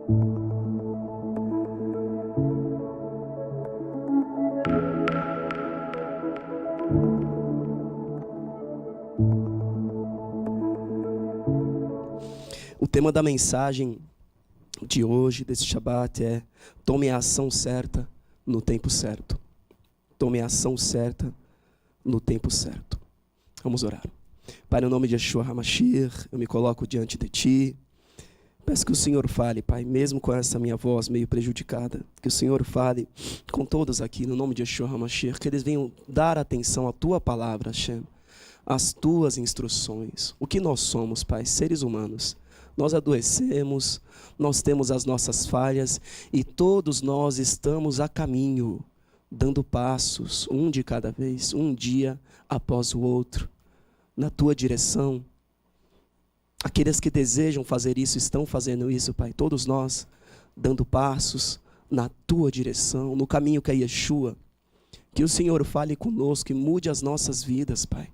O tema da mensagem de hoje, desse Shabat, é: tome a ação certa no tempo certo. Tome a ação certa no tempo certo. Vamos orar. Pai, no nome de Yeshua HaMashiach, eu me coloco diante de Ti. Peço que o Senhor fale, Pai, mesmo com essa minha voz meio prejudicada, que o Senhor fale com todos aqui, no nome de Yeshua HaMashiach, que eles venham dar atenção à Tua palavra, Hashem, às Tuas instruções. O que nós somos, Pai? Seres humanos. Nós adoecemos, nós temos as nossas falhas e todos nós estamos a caminho, dando passos, um de cada vez, um dia após o outro, na Tua direção. Aqueles que desejam fazer isso estão fazendo isso, Pai. Todos nós dando passos na Tua direção, no caminho que é Yeshua. Que o Senhor fale conosco e mude as nossas vidas, Pai.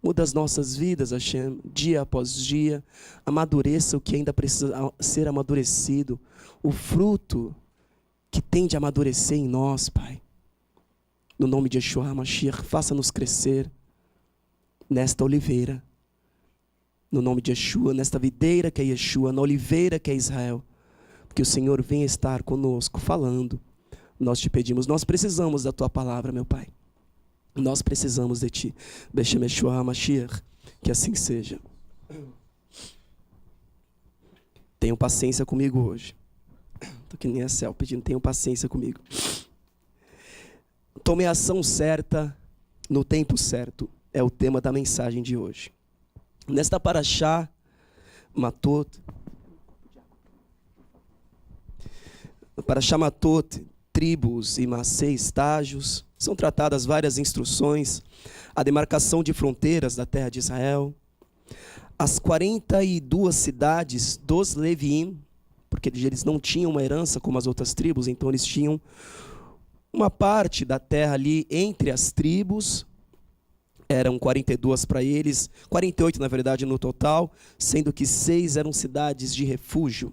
Muda as nossas vidas, Hashem, dia após dia. Amadureça o que ainda precisa ser amadurecido. O fruto que tem de amadurecer em nós, Pai. No nome de Yeshua HaMashiach, faça-nos crescer nesta oliveira. No nome de Yeshua, nesta videira que é Yeshua, na oliveira que é Israel. Que o Senhor venha estar conosco, falando. Nós te pedimos, nós precisamos da Tua palavra, meu Pai. Nós precisamos de Ti. Beshem Yeshua HaMashiach, que assim seja. Tenham paciência comigo hoje. Estou que nem a céu pedindo, tenham paciência comigo. Tome a ação certa no tempo certo. É o tema da mensagem de hoje. Nesta Parashá, Matot, tribos e Massé, estágios, são tratadas várias instruções, a demarcação de fronteiras da terra de Israel, as 42 cidades dos Leviim, porque eles não tinham uma herança como as outras tribos, então eles tinham uma parte da terra ali entre as tribos. Eram 42 para eles, 48 na verdade no total, sendo que 6 eram cidades de refúgio.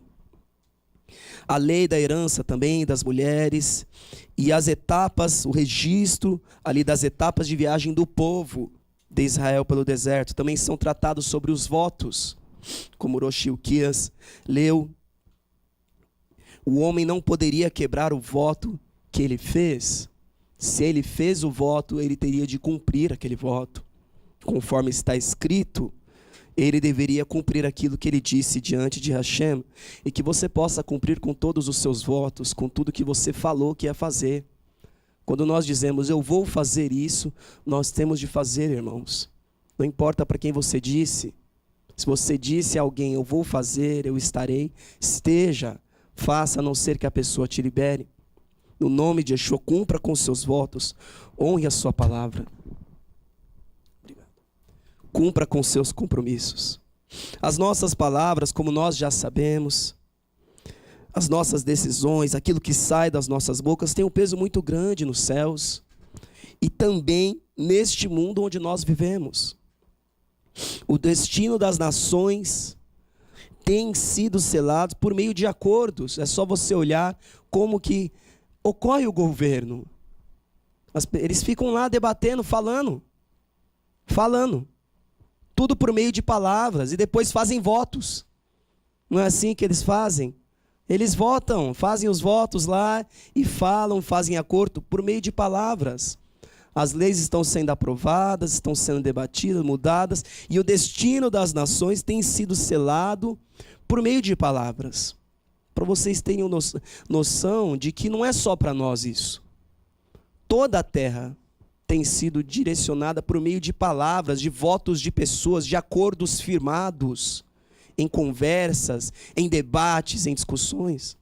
A lei da herança também das mulheres e as etapas, o registro ali das etapas de viagem do povo de Israel pelo deserto, também são tratados sobre os votos, como Rosh Hilquias leu. O homem não poderia quebrar o voto que ele fez. Se ele fez o voto, ele teria de cumprir aquele voto. Conforme está escrito, ele deveria cumprir aquilo que ele disse diante de Hashem, e que você possa cumprir com todos os seus votos, com tudo que você falou que ia fazer. Quando nós dizemos, eu vou fazer isso, nós temos de fazer, irmãos. Não importa para quem você disse. Se você disse a alguém, eu vou fazer, eu estarei, esteja, faça, a não ser que a pessoa te libere. No nome de Yeshua, cumpra com seus votos, honre a sua palavra. Cumpra com seus compromissos. As nossas palavras, como nós já sabemos, as nossas decisões, aquilo que sai das nossas bocas tem um peso muito grande nos céus e também neste mundo onde nós vivemos. O destino das nações tem sido selado por meio de acordos. É só você olhar como que ocorre o governo. Eles ficam lá debatendo, falando. Tudo por meio de palavras e depois fazem votos. Não é assim que eles fazem? Eles votam, fazem os votos lá e falam, fazem acordo por meio de palavras. As leis estão sendo aprovadas, estão sendo debatidas, mudadas, e o destino das nações tem sido selado por meio de palavras. Para vocês terem noção de que não é só para nós isso. Toda a terra tem sido direcionada por meio de palavras, de votos de pessoas, de acordos firmados, em conversas, em debates, em discussões.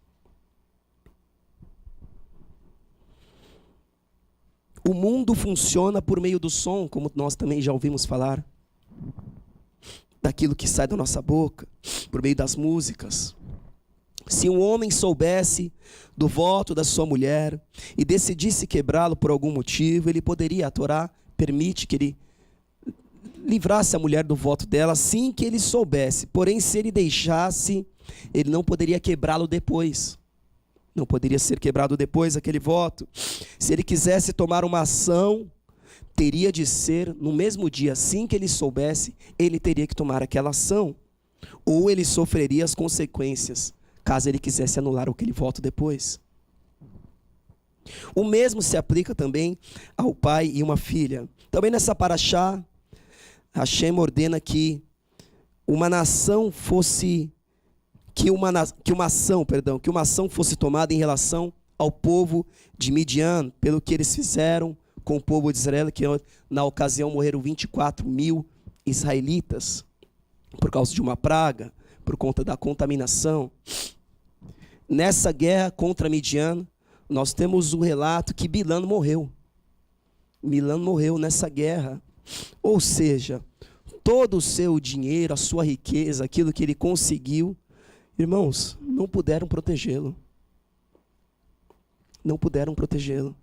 O mundo funciona por meio do som, como nós também já ouvimos falar, daquilo que sai da nossa boca, por meio das músicas. Se um homem soubesse do voto da sua mulher e decidisse quebrá-lo por algum motivo, ele poderia, a Torá permite que ele livrasse a mulher do voto dela assim que ele soubesse. Porém, se ele deixasse ele não poderia quebrá-lo depois. Não poderia ser quebrado depois aquele voto. Se ele quisesse tomar uma ação, teria de ser no mesmo dia. Assim que ele soubesse, ele teria que tomar aquela ação. Ou ele sofreria as consequências, caso ele quisesse anular aquele voto depois. O mesmo se aplica também ao pai e uma filha. Também nessa paraxá, Hashem ordena que uma ação fosse tomada em relação ao povo de Midian, pelo que eles fizeram com o povo de Israel, que na ocasião morreram 24 mil israelitas, por causa de uma praga, por conta da contaminação. Nessa guerra contra Midian, nós temos o relato que Bilã morreu. Bilã morreu nessa guerra. Ou seja, todo o seu dinheiro, a sua riqueza, aquilo que ele conseguiu, irmãos, não puderam protegê-lo. Não puderam protegê-lo.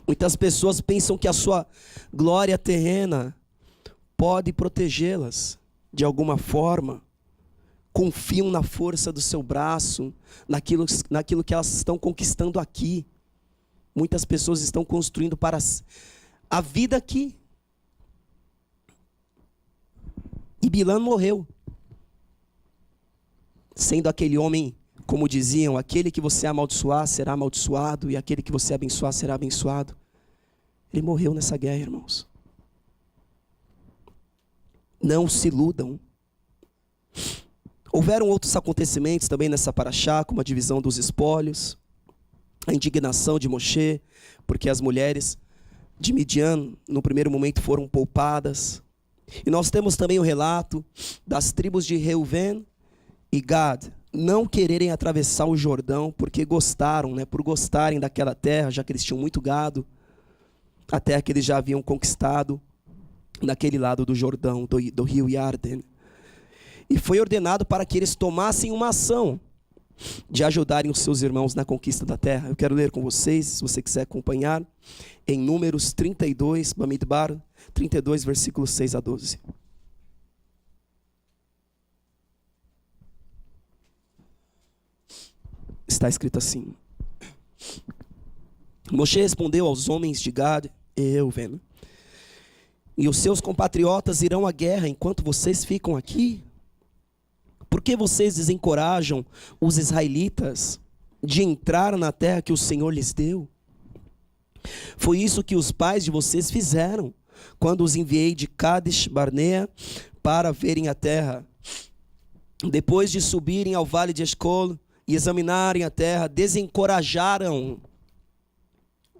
Muitas pessoas pensam que a sua glória terrena pode protegê-las de alguma forma. Confiam na força do seu braço, naquilo que elas estão conquistando aqui. Muitas pessoas estão construindo para a vida aqui. E Bilã morreu, sendo aquele homem, como diziam, aquele que você amaldiçoar será amaldiçoado, e aquele que você abençoar será abençoado. Ele morreu nessa guerra, irmãos. Não se iludam. Houveram outros acontecimentos também nessa paraxá, como a divisão dos espólios, a indignação de Moshe, porque as mulheres de Midian, no primeiro momento, foram poupadas. E nós temos também o relato das tribos de Reuven e Gad não quererem atravessar o Jordão, porque gostaram, por gostarem daquela terra, já que eles tinham muito gado, a terra que eles já haviam conquistado, naquele lado do Jordão, do rio Yarden. E foi ordenado para que eles tomassem uma ação de ajudarem os seus irmãos na conquista da terra. Eu quero ler com vocês, se você quiser acompanhar, em Números 32, Bamidbar 32, versículos 6 a 12. Está escrito assim: Moshe respondeu aos homens de Gad e Reuven: e os seus compatriotas irão à guerra enquanto vocês ficam aqui? Por que vocês desencorajam os israelitas de entrar na terra que o Senhor lhes deu? Foi isso que os pais de vocês fizeram, quando os enviei de Kadesh Barnea para verem a terra. Depois de subirem ao vale de Escol e examinarem a terra, desencorajaram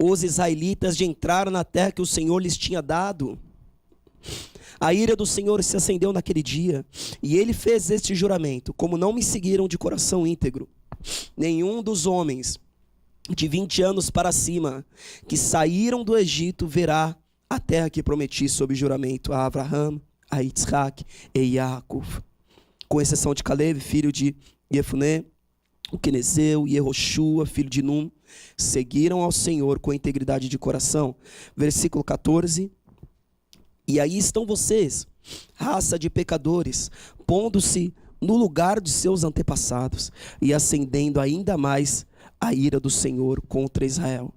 os israelitas de entrar na terra que o Senhor lhes tinha dado. A ira do Senhor se acendeu naquele dia, e ele fez este juramento: como não me seguiram de coração íntegro, nenhum dos homens de 20 anos para cima que saíram do Egito verá a terra que prometi sob juramento a Abraham, a Isaac e Jacob, com exceção de Caleb, filho de Jefuné, o Quenezeu, e Yehoshua, filho de Num, seguiram ao Senhor com integridade de coração. Versículo 14. E aí estão vocês, raça de pecadores, pondo-se no lugar de seus antepassados e acendendo ainda mais a ira do Senhor contra Israel.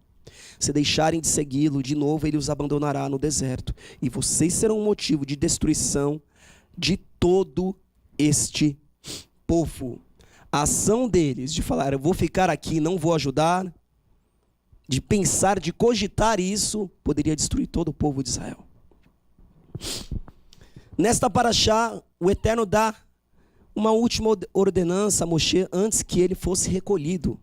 Se deixarem de segui-lo, de novo ele os abandonará no deserto, e vocês serão um motivo de destruição de todo este povo. A ação deles de falar: eu vou ficar aqui, não vou ajudar, de pensar, de cogitar isso, poderia destruir todo o povo de Israel. Nesta paraxá, o Eterno dá uma última ordenança a Moshe antes que ele fosse recolhido.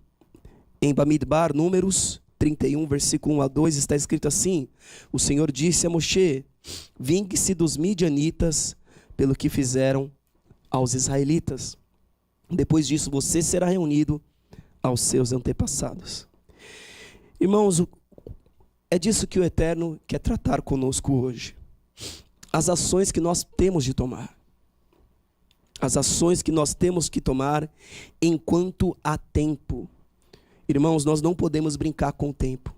Em Bamidbar, Números 31, versículo 1 a 2, está escrito assim: o Senhor disse a Moshe: vingue-se dos midianitas pelo que fizeram aos israelitas. Depois disso, você será reunido aos seus antepassados. Irmãos, é disso que o Eterno quer tratar conosco hoje. As ações que nós temos de tomar. As ações que nós temos que tomar enquanto há tempo. Irmãos, nós não podemos brincar com o tempo.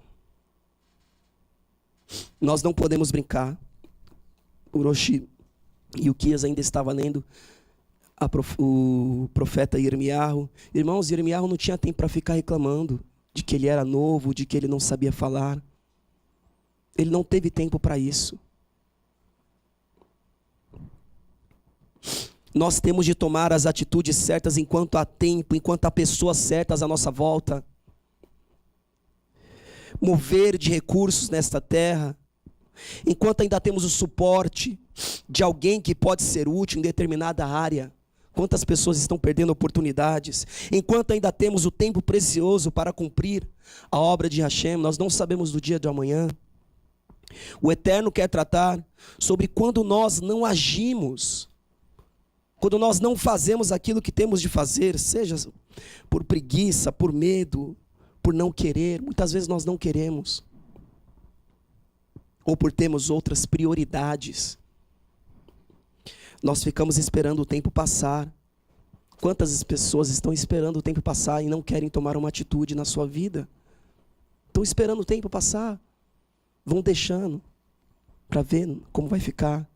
Nós não podemos brincar. O Roshi e o Kias ainda estava lendo o profeta Irmiarro. Irmãos, Irmiarro não tinha tempo para ficar reclamando de que ele era novo, de que ele não sabia falar. Ele não teve tempo para isso. Nós temos de tomar as atitudes certas enquanto há tempo, enquanto há pessoas certas à nossa volta. Mover de recursos nesta terra, enquanto ainda temos o suporte de alguém que pode ser útil em determinada área. Quantas pessoas estão perdendo oportunidades, enquanto ainda temos o tempo precioso para cumprir a obra de Hashem. Nós não sabemos do dia de amanhã. O Eterno quer tratar sobre quando nós não agimos, quando nós não fazemos aquilo que temos de fazer, seja por preguiça, por medo, por não querer. Muitas vezes nós não queremos, ou por termos outras prioridades. Nós ficamos esperando o tempo passar. Quantas pessoas estão esperando o tempo passar e não querem tomar uma atitude na sua vida? Estão esperando o tempo passar, vão deixando para ver como vai ficar.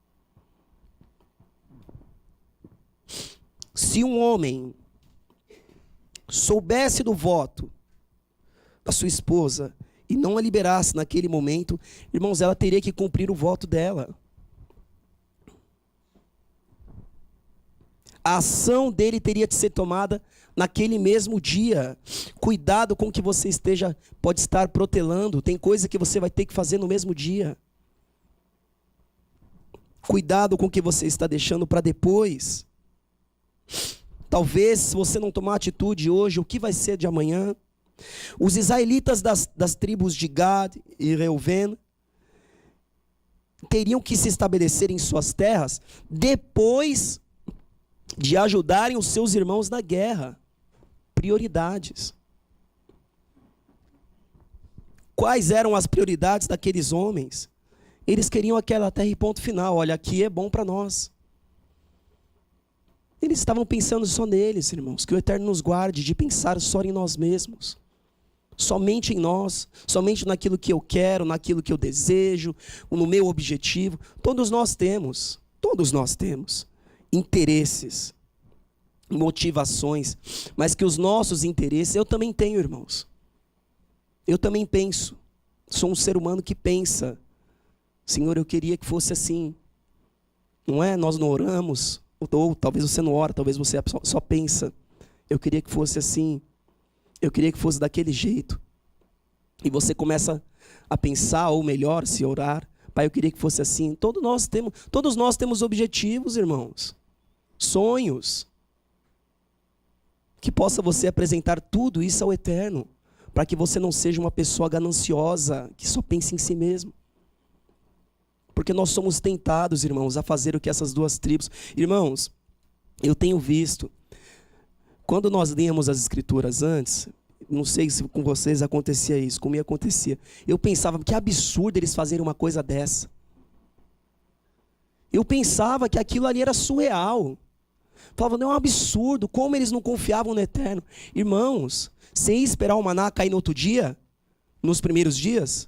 Se um homem soubesse do voto da sua esposa e não a liberasse naquele momento, irmãos, ela teria que cumprir o voto dela. A ação dele teria de ser tomada naquele mesmo dia. Cuidado com o que você pode estar protelando. Tem coisa que você vai ter que fazer no mesmo dia. Cuidado com o que você está deixando para depois. Talvez, se você não tomar atitude hoje, o que vai ser de amanhã? Os israelitas das tribos de Gad e Reuven teriam que se estabelecer em suas terras depois de ajudarem os seus irmãos na guerra. Prioridades. Quais eram as prioridades daqueles homens? Eles queriam aquela terra e ponto final. Olha, aqui é bom para nós. Eles estavam pensando só neles, irmãos. Que o Eterno nos guarde de pensar só em nós mesmos. Somente em nós, somente naquilo que eu quero, naquilo que eu desejo, no meu objetivo. Todos nós temos interesses, motivações, mas que os nossos interesses, eu também tenho, irmãos. Eu também penso. Sou um ser humano que pensa. Senhor, eu queria que fosse assim. Não é? Nós não oramos, ou talvez você não ora, talvez você só pensa. Eu queria que fosse assim. Eu queria que fosse daquele jeito. E você começa a pensar, ou melhor, se orar. Pai, eu queria que fosse assim. Todos nós temos objetivos, irmãos. Sonhos. Que possa você apresentar tudo isso ao Eterno. Para que você não seja uma pessoa gananciosa, que só pense em si mesmo. Porque nós somos tentados, irmãos, a fazer o que essas duas tribos... Irmãos, eu tenho visto... Quando nós líamos as escrituras antes, não sei se com vocês acontecia isso, comigo acontecia. Eu pensava, que absurdo eles fazerem uma coisa dessa. Eu pensava que aquilo ali era surreal. Falava, não, é um absurdo, como eles não confiavam no Eterno. Irmãos, você ia esperar o maná cair no outro dia? Nos primeiros dias?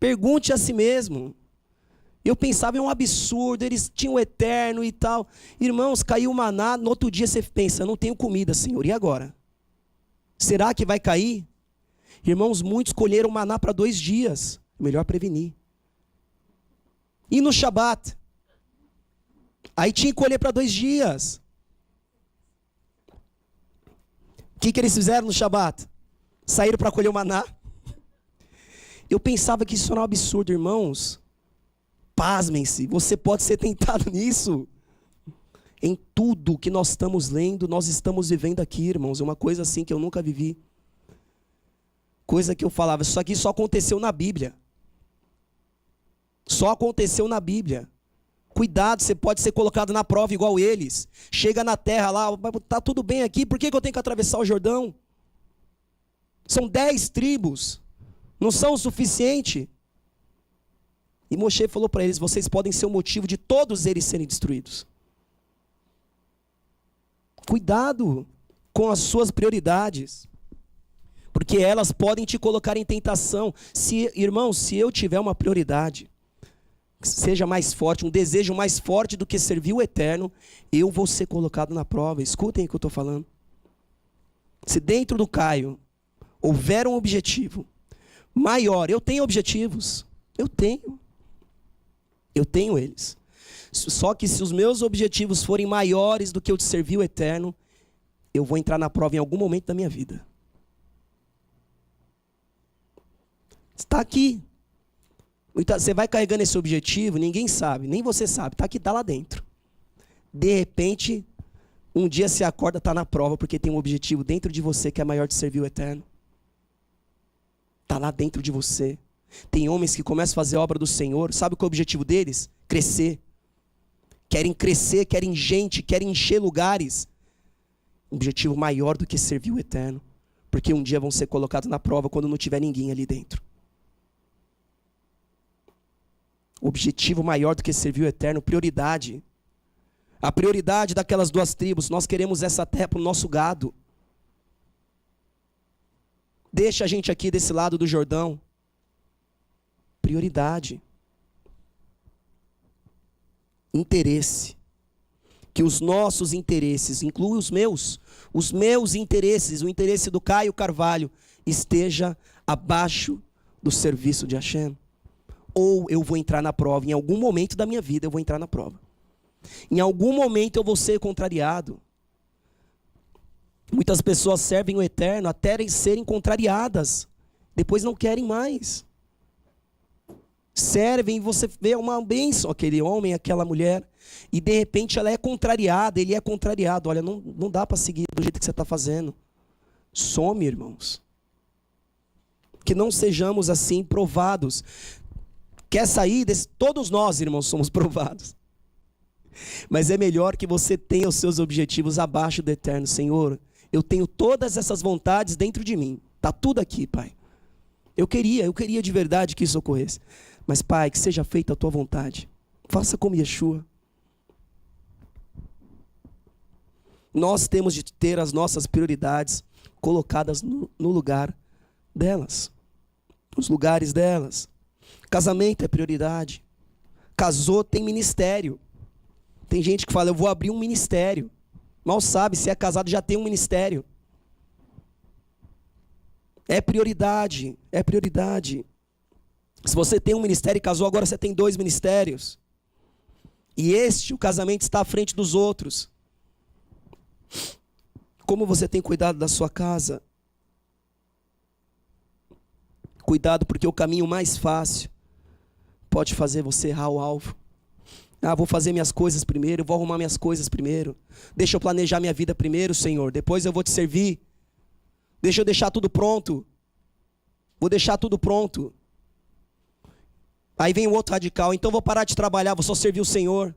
Pergunte a si mesmo. Eu pensava, é um absurdo, eles tinham o Eterno e tal. Irmãos, caiu o maná, no outro dia você pensa, não tenho comida, Senhor, e agora? Será que vai cair? Irmãos, muitos colheram maná para 2 dias. Melhor prevenir. E no Shabat? Aí tinha que colher para 2 dias. O que eles fizeram no Shabat? Saíram para colher o maná. Eu pensava que isso era um absurdo, irmãos. Pasmem-se, você pode ser tentado nisso. Em tudo que nós estamos lendo, nós estamos vivendo aqui, irmãos. É uma coisa assim que eu nunca vivi. Coisa que eu falava, isso aqui só aconteceu na Bíblia. Só aconteceu na Bíblia. Cuidado, você pode ser colocado na prova igual eles. Chega na terra lá, tá tudo bem aqui, por que eu tenho que atravessar o Jordão? São 10 tribos, não são o suficiente? E Moshe falou para eles, vocês podem ser o motivo de todos eles serem destruídos. Cuidado com as suas prioridades, porque elas podem te colocar em tentação. Irmão, se eu tiver uma prioridade, seja mais forte, um desejo mais forte do que servir o eterno, eu vou ser colocado na prova. Escutem o que eu estou falando. Se dentro do Caio houver um objetivo maior, eu tenho objetivos, eu tenho eles. Só que se os meus objetivos forem maiores do que eu de servir o eterno, eu vou entrar na prova em algum momento da minha vida. Está aqui. Você vai carregando esse objetivo, ninguém sabe, nem você sabe, está aqui, está lá dentro. De repente, um dia você acorda, está na prova, porque tem um objetivo dentro de você que é maior de servir o eterno. Está lá dentro de você. Tem homens que começam a fazer a obra do Senhor, sabe qual é o objetivo deles? Crescer. Querem crescer, querem gente, querem encher lugares. Um objetivo maior do que servir o eterno. Porque um dia vão ser colocados na prova quando não tiver ninguém ali dentro. Objetivo maior do que servir o eterno, prioridade. A prioridade daquelas 2 tribos, nós queremos essa terra para o nosso gado. Deixa a gente aqui desse lado do Jordão. Prioridade. Interesse. Que os nossos interesses, incluem os meus interesses, o interesse do Caio Carvalho, esteja abaixo do serviço de Hashem. Ou eu vou entrar na prova, em algum momento da minha vida eu vou entrar na prova. Em algum momento eu vou ser contrariado. Muitas pessoas servem o eterno até serem contrariadas. Depois não querem mais. Servem e você vê uma bênção, aquele homem, aquela mulher, e de repente ela é contrariada, ele é contrariado. Olha, não dá para seguir do jeito que você está fazendo. Some, irmãos. Que não sejamos assim provados. Quer sair desse... Todos nós, irmãos, somos provados. Mas é melhor que você tenha os seus objetivos abaixo do eterno. Senhor, eu tenho todas essas vontades dentro de mim. Está tudo aqui, Pai. Eu queria de verdade que isso ocorresse. Mas, Pai, que seja feita a tua vontade. Faça como Yeshua. Nós temos de ter as nossas prioridades colocadas no lugar delas. Nos lugares delas. Casamento é prioridade. Casou, tem ministério. Tem gente que fala, eu vou abrir um ministério. Mal sabe, se é casado já tem um ministério. É prioridade, é prioridade. Se você tem um ministério e casou, agora você tem 2 ministérios. E o casamento está à frente dos outros. Como você tem cuidado da sua casa? Cuidado, porque o caminho mais fácil pode fazer você errar o alvo. Vou fazer minhas coisas primeiro, vou arrumar minhas coisas primeiro. Deixa eu planejar minha vida primeiro, Senhor. Depois eu vou te servir. Deixa eu deixar tudo pronto. Vou deixar tudo pronto. Aí vem o outro radical. Então vou parar de trabalhar, vou só servir o Senhor.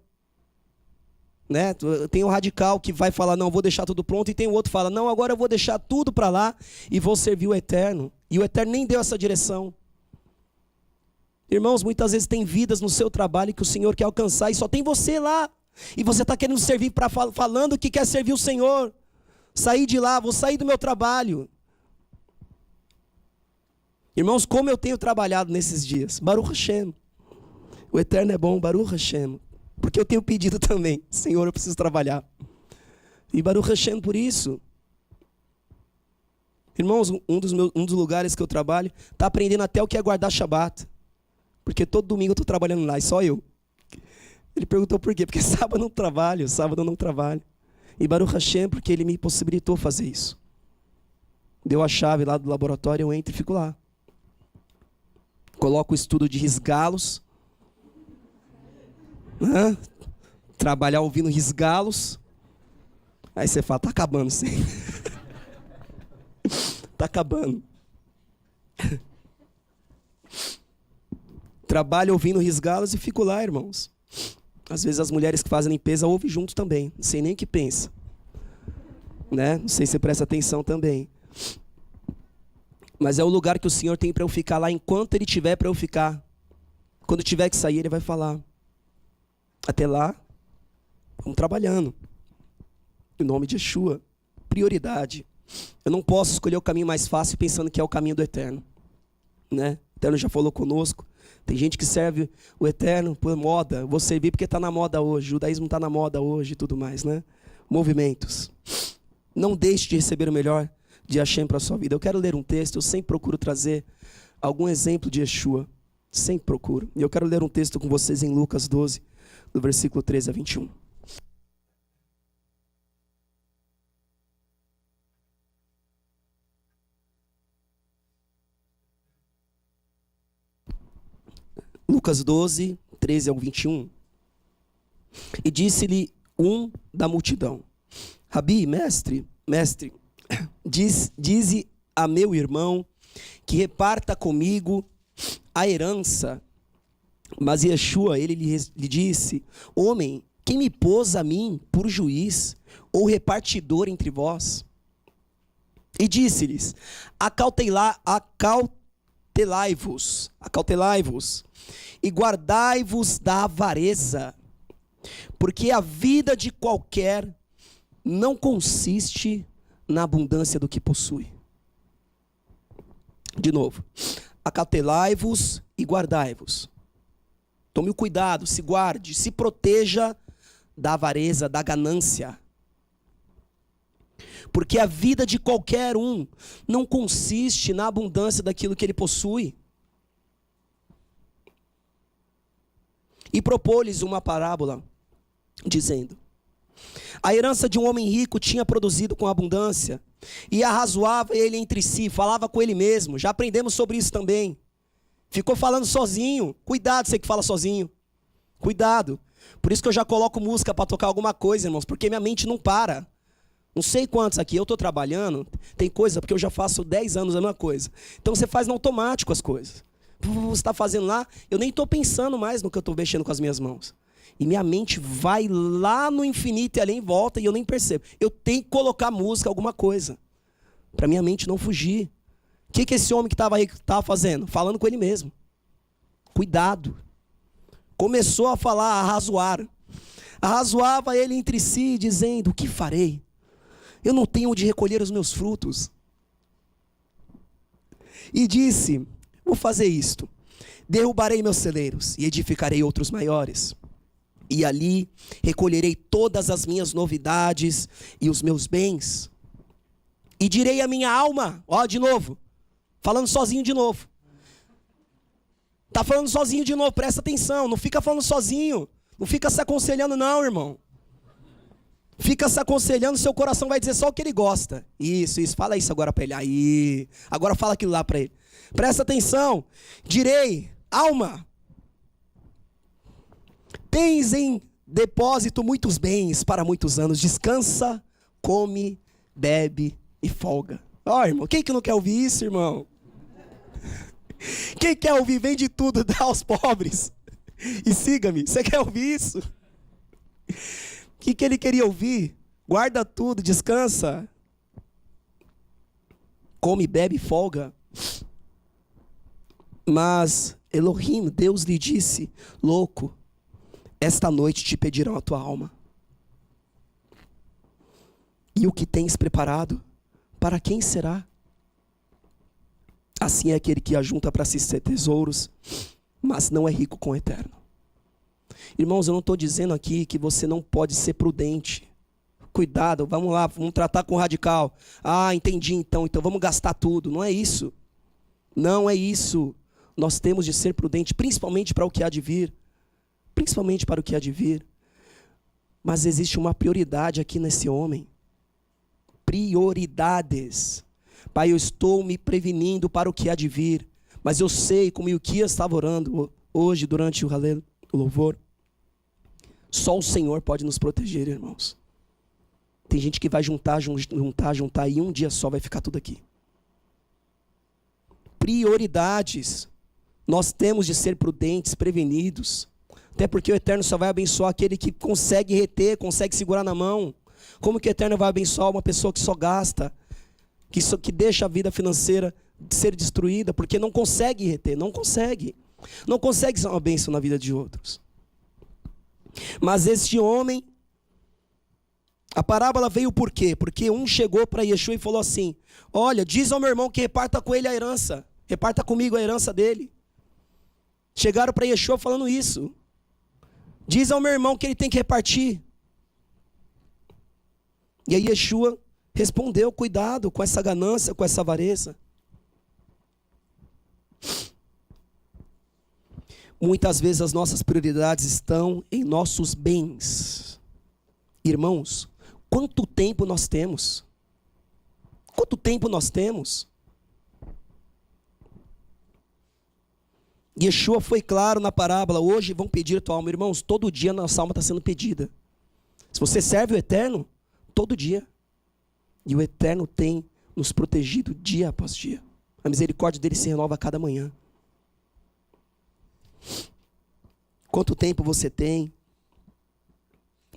Né? Tem um radical que vai falar, não, vou deixar tudo pronto. E tem o outro que fala, não, agora eu vou deixar tudo para lá e vou servir o eterno. E o eterno nem deu essa direção. Irmãos, muitas vezes tem vidas no seu trabalho que o Senhor quer alcançar e só tem você lá. E você está querendo servir, falando que quer servir o Senhor. Sair de lá, vou sair do meu trabalho. Irmãos, como eu tenho trabalhado nesses dias. Baruch Hashem. O eterno é bom, Baruch Hashem. Porque eu tenho pedido também, Senhor, eu preciso trabalhar. E Baruch Hashem por isso. Irmãos, um dos lugares que eu trabalho, está aprendendo até o que é guardar Shabat. Porque todo domingo eu estou trabalhando lá, e só eu. Ele perguntou por quê? Porque sábado eu não trabalho. E Baruch Hashem, porque ele me possibilitou fazer isso. Deu a chave lá do laboratório, eu entro e fico lá. Coloco o estudo de risgalos. Trabalhar ouvindo risgalos. Aí você fala, tá acabando, sim. Tá acabando. Trabalho ouvindo risgalos e fico lá, irmãos. Às vezes as mulheres que fazem limpeza ouvem junto também. Não sei nem o que pensa. Né? Não sei se você presta atenção também. Mas é o lugar que o Senhor tem para eu ficar lá enquanto Ele tiver para eu ficar. Quando tiver que sair, Ele vai falar. Até lá, vamos trabalhando. Em nome de Yeshua. Prioridade. Eu não posso escolher o caminho mais fácil pensando que é o caminho do Eterno. Né? O Eterno já falou conosco. Tem gente que serve o eterno por moda. Vou servir porque está na moda hoje. O judaísmo está na moda hoje e tudo mais, né? Movimentos. Não deixe de receber o melhor de Hashem para a sua vida. Eu quero ler um texto. Eu sempre procuro trazer algum exemplo de Yeshua. Sempre procuro. E eu quero ler um texto com vocês em Lucas 12, do versículo 13 a 21. Lucas 12, 13 ao 21. E disse-lhe um da multidão: Rabi, mestre, dize a meu irmão que reparta comigo a herança. Mas Yeshua, ele lhe disse: homem, quem me pôs a mim por juiz ou repartidor entre vós? E disse-lhes: acautelai-vos e guardai-vos da avareza, porque a vida de qualquer não consiste na abundância do que possui. De novo, acautelai-vos e guardai-vos. Tome o cuidado, se guarde, se proteja da avareza, da ganância. Porque a vida de qualquer um não consiste na abundância daquilo que ele possui. E propôs-lhes uma parábola, dizendo: a herança de um homem rico tinha produzido com abundância, e arrazoava ele entre si, falava com ele mesmo. Já aprendemos sobre isso também. Ficou falando sozinho. Cuidado, você que fala sozinho. Cuidado. Por isso que eu já coloco música para tocar alguma coisa, irmãos, porque minha mente não para. Não sei quantos aqui, eu estou trabalhando, tem coisa, porque eu já faço 10 anos a mesma coisa. Então você faz no automático as coisas. Você está fazendo lá, eu nem estou pensando mais no que eu estou mexendo com as minhas mãos. E minha mente vai lá no infinito e além volta e eu nem percebo. Eu tenho que colocar música, alguma coisa, para minha mente não fugir. O que esse homem que estava aí estava fazendo? Falando com ele mesmo. Cuidado. Começou a falar, a arrazoar. Arrazoava ele entre si, dizendo: o que farei? Eu não tenho onde recolher os meus frutos. E disse: vou fazer isto. Derrubarei meus celeiros e edificarei outros maiores. E ali recolherei todas as minhas novidades e os meus bens. E direi à minha alma, ó, de novo, falando sozinho de novo. Tá falando sozinho de novo, presta atenção, não fica falando sozinho. Não fica se aconselhando não, irmão. Fica se aconselhando, seu coração vai dizer só o que ele gosta. Isso, fala isso agora para ele. Aí, agora fala aquilo lá para ele. Presta atenção. Direi, alma, tens em depósito muitos bens para muitos anos. Descansa, come, bebe e folga. Ó, irmão, quem que não quer ouvir isso, irmão? Quem quer ouvir, vende tudo, dá aos pobres e siga-me. Você quer ouvir isso? O que ele queria ouvir? Guarda tudo, descansa. Come, bebe, folga. Mas Elohim, Deus lhe disse: louco, esta noite te pedirão a tua alma. E o que tens preparado, para quem será? Assim é aquele que ajunta para si tesouros, mas não é rico com o eterno. Irmãos, eu não estou dizendo aqui que você não pode ser prudente. Cuidado, vamos lá, vamos tratar com radical. Ah, entendi então vamos gastar tudo. Não é isso. Não é isso. Nós temos de ser prudentes, principalmente para o que há de vir. Principalmente para o que há de vir. Mas existe uma prioridade aqui nesse homem. Prioridades. Pai, eu estou me prevenindo para o que há de vir. Mas eu sei, como Ilquias estava orando hoje durante o louvor, só o Senhor pode nos proteger, irmãos. Tem gente que vai juntar e um dia só vai ficar tudo aqui. Prioridades. Nós temos de ser prudentes, prevenidos. Até porque o Eterno só vai abençoar aquele que consegue reter, consegue segurar na mão. Como que o Eterno vai abençoar uma pessoa que só gasta, que deixa a vida financeira ser destruída, porque não consegue reter, não consegue. Não consegue ser uma bênção na vida de outros. Mas este homem, a parábola veio por quê? Porque um chegou para Yeshua e falou assim: olha, diz ao meu irmão que reparta com ele a herança. Reparta comigo a herança dele. Chegaram para Yeshua falando isso. Diz ao meu irmão que ele tem que repartir. E aí Yeshua respondeu: cuidado com essa ganância, com essa avareza. Muitas vezes as nossas prioridades estão em nossos bens. Irmãos, quanto tempo nós temos? Quanto tempo nós temos? Yeshua foi claro na parábola: hoje vão pedir a tua alma. Irmãos, todo dia a nossa alma está sendo pedida. Se você serve o Eterno, todo dia. E o Eterno tem nos protegido dia após dia. A misericórdia dele se renova a cada manhã. Quanto tempo você tem?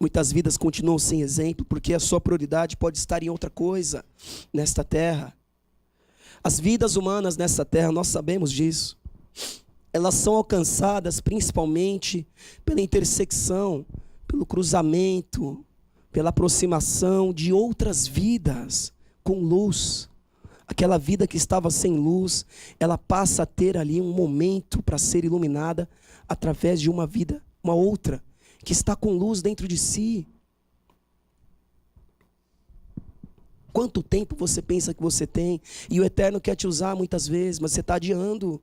Muitas vidas continuam sem exemplo, porque a sua prioridade pode estar em outra coisa nesta terra. As vidas humanas nessa terra, nós sabemos disso. Elas são alcançadas principalmente pela intersecção, pelo cruzamento, pela aproximação de outras vidas com luz. Aquela vida que estava sem luz, ela passa a ter ali um momento para ser iluminada através de uma vida, uma outra, que está com luz dentro de si. Quanto tempo você pensa que você tem? E o Eterno quer te usar muitas vezes, mas você está adiando.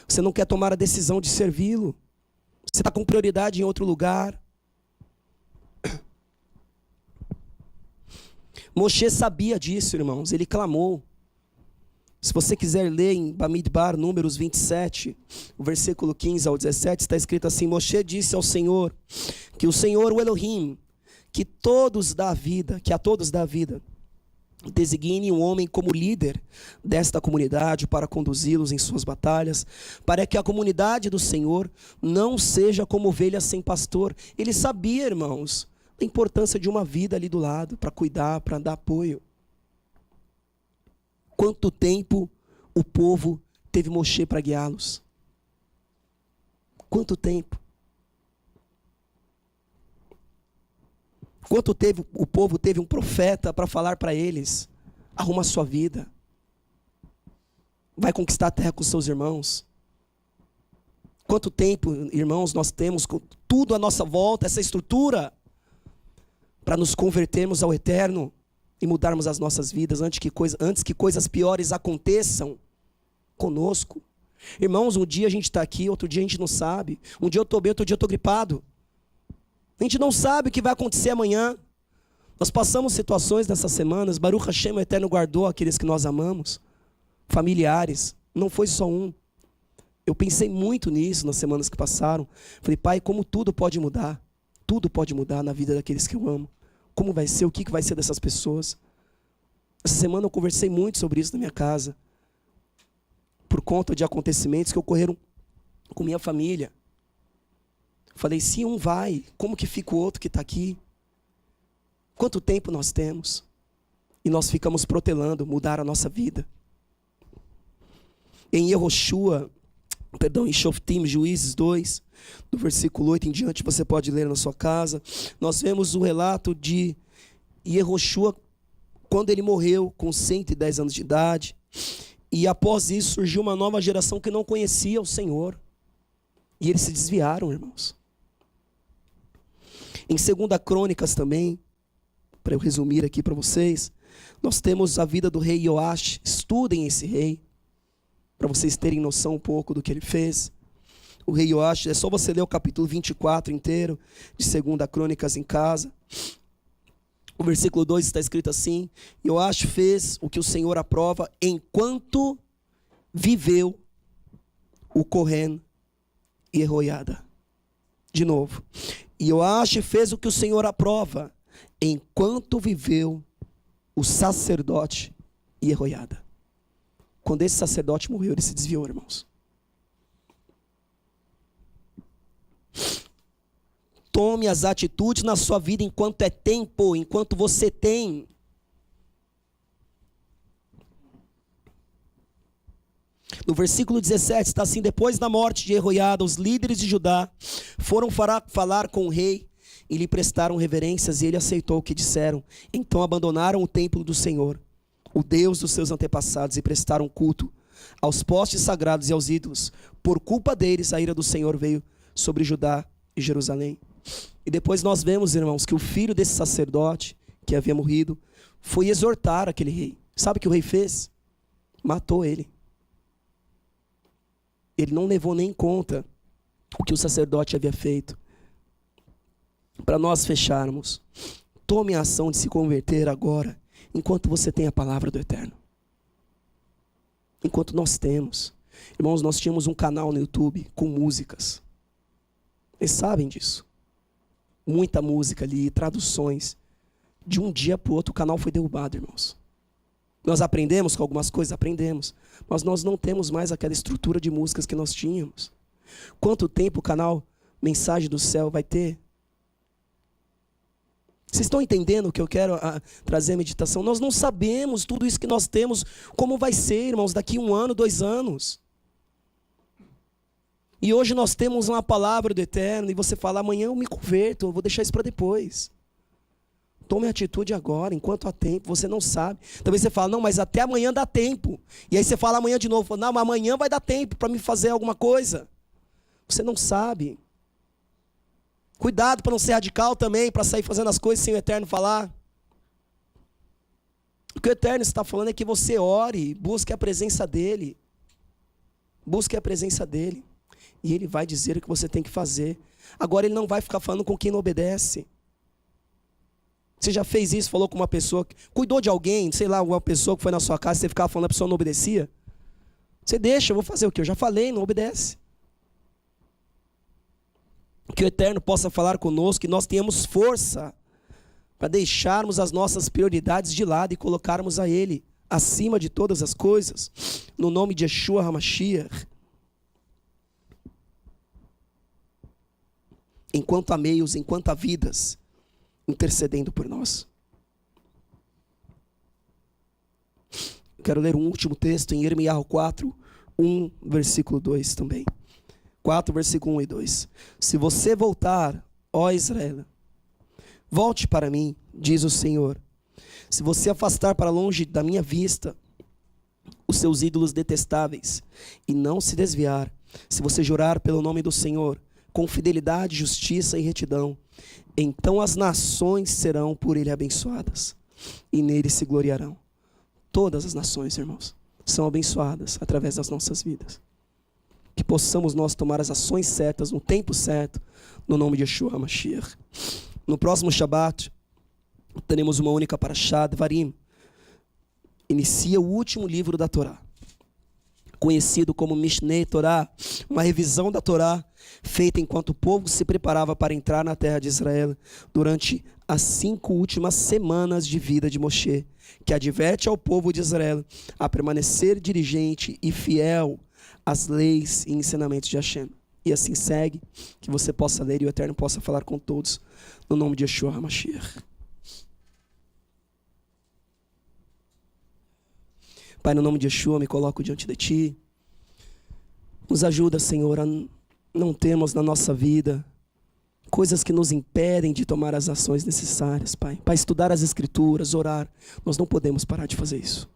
Você não quer tomar a decisão de servi-lo. Você está com prioridade em outro lugar. Moshe sabia disso, irmãos. Ele clamou. Se você quiser ler em Bamidbar, Números 27, o versículo 15 ao 17, está escrito assim: Moshe disse ao Senhor, que o Senhor, o Elohim, que a todos dá vida, designe um homem como líder desta comunidade para conduzi-los em suas batalhas, para que a comunidade do Senhor não seja como ovelha sem pastor. Ele sabia, irmãos, a importância de uma vida ali do lado, para cuidar, para dar apoio. Quanto tempo o povo teve Moshe para guiá-los? Quanto tempo? Quanto tempo o povo teve um profeta para falar para eles: arruma a sua vida, vai conquistar a terra com seus irmãos? Quanto tempo, irmãos, nós temos com tudo à nossa volta, essa estrutura, para nos convertermos ao Eterno e mudarmos as nossas vidas antes que coisas piores aconteçam conosco? Irmãos, um dia a gente está aqui, outro dia a gente não sabe. Um dia eu estou bem, outro dia eu estou gripado. A gente não sabe o que vai acontecer amanhã. Nós passamos situações nessas semanas. Baruch Hashem, o Eterno guardou aqueles que nós amamos, familiares. Não foi só um. Eu pensei muito nisso nas semanas que passaram. Falei: Pai, como tudo pode mudar. Tudo pode mudar na vida daqueles que eu amo. Como vai ser? O que vai ser dessas pessoas? Essa semana eu conversei muito sobre isso na minha casa, por conta de acontecimentos que ocorreram com minha família. Falei: se um vai, como que fica o outro que está aqui? Quanto tempo nós temos? E nós ficamos protelando mudar a nossa vida. Em em Shoftim, Juízes 2, do versículo 8 em diante, você pode ler na sua casa. Nós vemos o relato de Yehoshua, quando ele morreu com 110 anos de idade. E após isso surgiu uma nova geração que não conhecia o Senhor. E eles se desviaram, irmãos. Em 2 Crônicas também, para eu resumir aqui para vocês, nós temos a vida do rei Yoash. Estudem esse rei, para vocês terem noção um pouco do que ele fez. O rei Yoash, é só você ler o capítulo 24 inteiro, de 2 Crônicas em casa. O versículo 2 está escrito assim: Yoash fez o que o Senhor aprova enquanto viveu o Cohen e Jehoiada. De novo. Yoash fez o que o Senhor aprova enquanto viveu o sacerdote e Jehoiada. Quando esse sacerdote morreu, ele se desviou, irmãos. Tome as atitudes na sua vida enquanto é tempo, enquanto você tem. No versículo 17 está assim: depois da morte de Jehoiada, os líderes de Judá foram falar com o rei e lhe prestaram reverências, e ele aceitou o que disseram. Então abandonaram o templo do Senhor, o Deus dos seus antepassados, e prestaram culto aos postes sagrados e aos ídolos. Por culpa deles, a ira do Senhor veio sobre Judá e Jerusalém. E depois nós vemos, irmãos, que o filho desse sacerdote, que havia morrido, foi exortar aquele rei. Sabe o que o rei fez? Matou ele. Ele não levou nem em conta o que o sacerdote havia feito. Para nós fecharmos, tome a ação de se converter agora, enquanto você tem a palavra do Eterno. Enquanto nós temos. Irmãos, nós tínhamos um canal no YouTube com músicas. Eles sabem disso. Muita música ali, traduções. De um dia para o outro o canal foi derrubado, irmãos. Nós aprendemos com algumas coisas, aprendemos. Mas nós não temos mais aquela estrutura de músicas que nós tínhamos. Quanto tempo o canal Mensagem do Céu vai ter? Vocês estão entendendo o que eu quero trazer a meditação? Nós não sabemos tudo isso que nós temos, como vai ser, irmãos, daqui 1 ano, 2 anos. E hoje nós temos uma palavra do Eterno, e você fala, amanhã eu me converto, eu vou deixar isso para depois. Tome atitude agora, enquanto há tempo, você não sabe. Talvez você fale, não, mas até amanhã dá tempo. E aí você fala amanhã de novo, não, mas amanhã vai dar tempo para me fazer alguma coisa. Você não sabe. Cuidado para não ser radical também, para sair fazendo as coisas sem o Eterno falar. O que o Eterno está falando é que você ore, busque a presença dEle. Busque a presença dEle. E Ele vai dizer o que você tem que fazer. Agora Ele não vai ficar falando com quem não obedece. Você já fez isso, falou com uma pessoa, cuidou de alguém, sei lá, uma pessoa que foi na sua casa, você ficava falando, a pessoa não obedecia? Você deixa, eu vou fazer o quê? Eu já falei, não obedece. Que o Eterno possa falar conosco, que nós tenhamos força para deixarmos as nossas prioridades de lado e colocarmos a Ele acima de todas as coisas, no nome de Yeshua HaMashiach. Enquanto há meios, enquanto há vidas, intercedendo por nós. Quero ler um último texto em Irmiyahu 4, 1, versículo 2 também. 4, versículo 1 e 2. Se você voltar, ó Israel, volte para mim, diz o Senhor. Se você afastar para longe da minha vista os seus ídolos detestáveis e não se desviar, se você jurar pelo nome do Senhor, com fidelidade, justiça e retidão, então as nações serão por ele abençoadas e nele se gloriarão. Todas as nações, irmãos, são abençoadas através das nossas vidas. Que possamos nós tomar as ações certas, no tempo certo, no nome de Yeshua HaMashiach. No próximo Shabat, teremos uma única parashá, Devarim. Inicia o último livro da Torá, conhecido como Mishneh Torah, uma revisão da Torá, feita enquanto o povo se preparava para entrar na terra de Israel, durante as 5 últimas semanas de vida de Moshe, que adverte ao povo de Israel a permanecer diligente e fiel às leis e ensinamentos de Hashem. E assim segue, que você possa ler e o Eterno possa falar com todos, no nome de Yeshua HaMashiach. Pai, no nome de Yeshua, me coloco diante de Ti. Nos ajuda, Senhor, a não termos na nossa vida coisas que nos impedem de tomar as ações necessárias, Pai. Para estudar as Escrituras, orar, nós não podemos parar de fazer isso.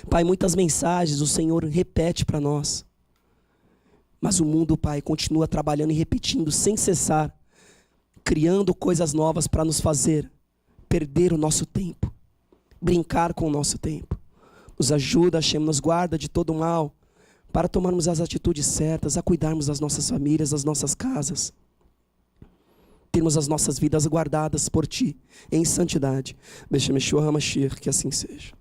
Pai, muitas mensagens o Senhor repete para nós. Mas o mundo, Pai, continua trabalhando e repetindo sem cessar, criando coisas novas para nos fazer perder o nosso tempo, brincar com o nosso tempo. Nos ajuda, Hashem, nos guarda de todo mal, para tomarmos as atitudes certas, a cuidarmos das nossas famílias, das nossas casas. Termos as nossas vidas guardadas por Ti, em santidade. Beshem Yeshua HaMashiach, que assim seja.